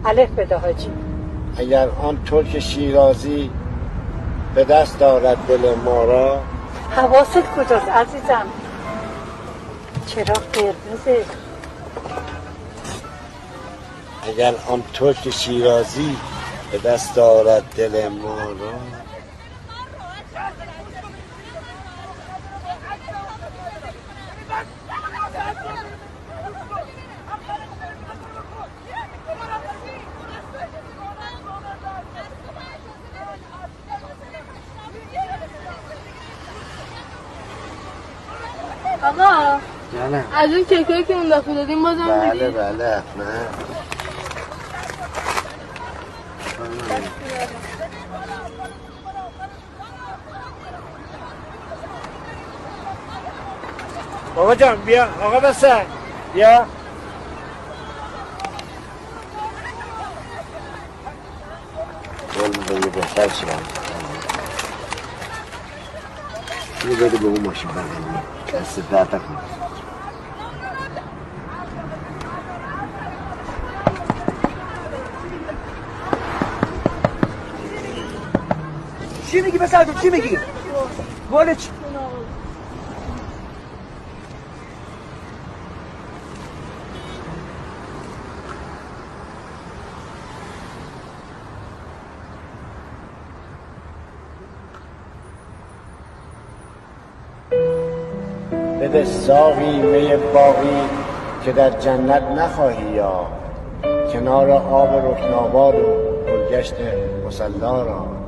الف بده حاجی. اگر آن ترک شیرازی به دست دارد دل ما را. حواست کجاست عزیزم؟ چرا قرمزه؟ اگر آن ترک شیرازی به دست دارد دل ما را. آقا بله از اون کیکایی که اون دفعه دادیم بازم بله میدی؟ بله حتما. بابا جان بیا. آقا بسه بیا. گل میده یه بهتر چی باید یه بده به اون ماشین بگنی دست درد نکنه. چی میگی پسر تو؟ چی میگی؟ گل چی؟ بده ساقی می باقی که در جنت نخواهی یا کنار آب رکناباد و گلگشت مصلا را.